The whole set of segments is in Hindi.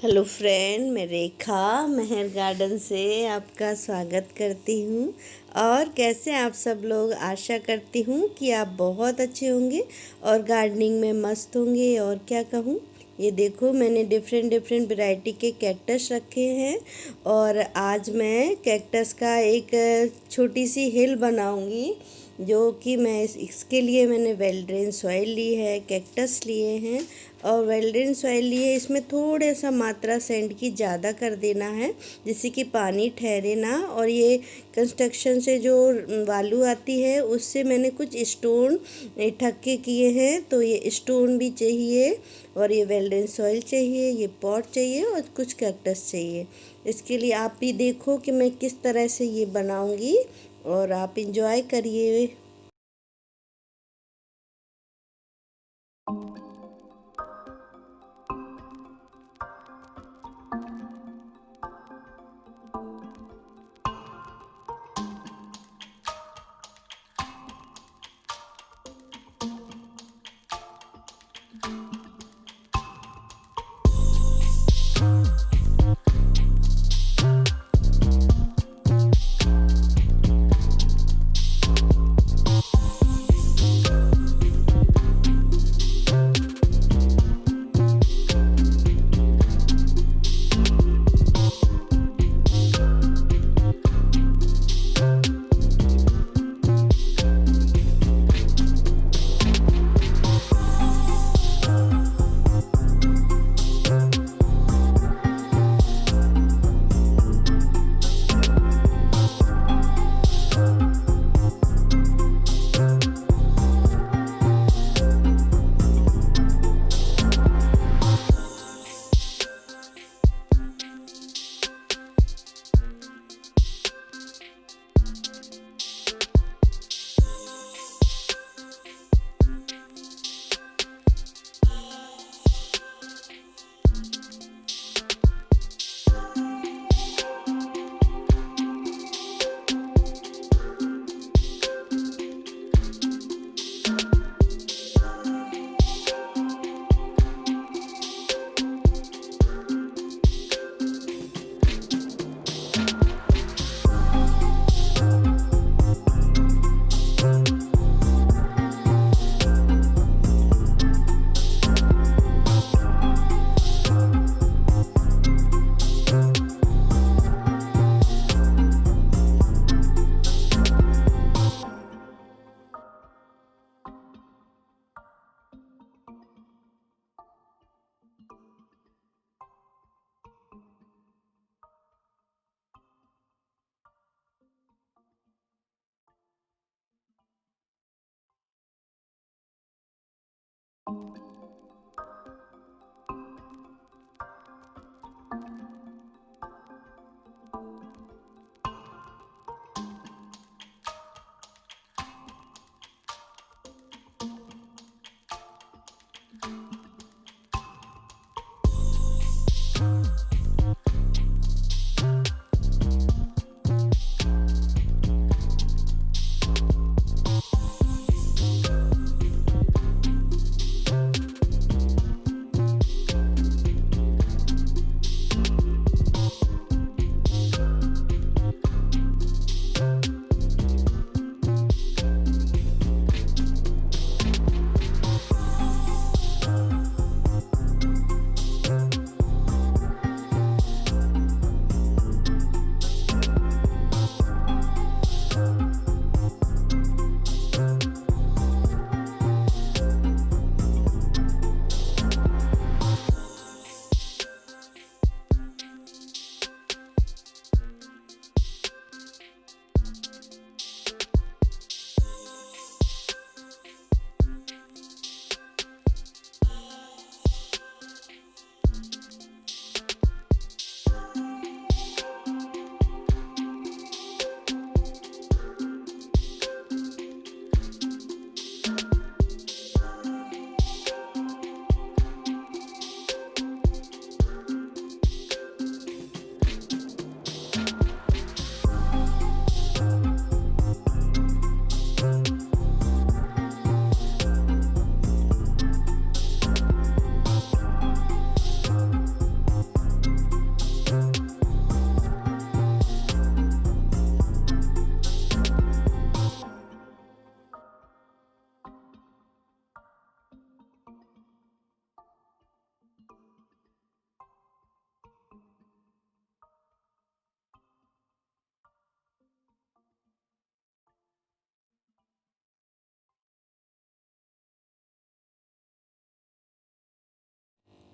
हेलो फ्रेंड, मैं रेखा मेहर गार्डन से आपका स्वागत करती हूँ। और कैसे आप सब लोग, आशा करती हूँ कि आप बहुत अच्छे होंगे और गार्डनिंग में मस्त होंगे। और क्या कहूँ, ये देखो मैंने डिफरेंट वैरायटी के कैक्टस रखे हैं और आज मैं कैक्टस का एक छोटी सी हिल बनाऊँगी, जो कि इसके लिए मैंने वेल ड्रेन सॉइल ली है, कैक्टस लिए हैं और वेल ड्रेन सॉइल लिए। इसमें थोड़ा सा मात्रा सैंड की ज़्यादा कर देना है, जिससे कि पानी ठहरे ना। और ये कंस्ट्रक्शन से जो बालू आती है उससे मैंने कुछ स्टोन इकट्ठे किए हैं, तो ये स्टोन भी चाहिए और ये वेल ड्रेन सॉइल चाहिए, ये पॉट चाहिए और कुछ कैक्टस चाहिए। इसके लिए आप भी देखो कि मैं किस तरह से ये बनाऊंगी और आप इंजॉय करिए।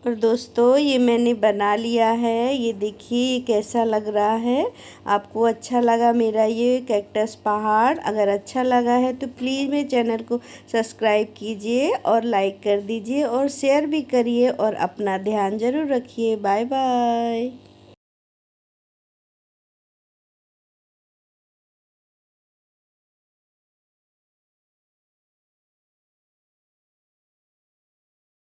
और दोस्तों ये मैंने बना लिया है, ये देखिए ये कैसा लग रहा है। आपको अच्छा लगा मेरा ये कैक्टस पहाड़? अगर अच्छा लगा है तो प्लीज़ मेरे चैनल को सब्सक्राइब कीजिए और लाइक कर दीजिए और शेयर भी करिए और अपना ध्यान ज़रूर रखिए। Bye bye.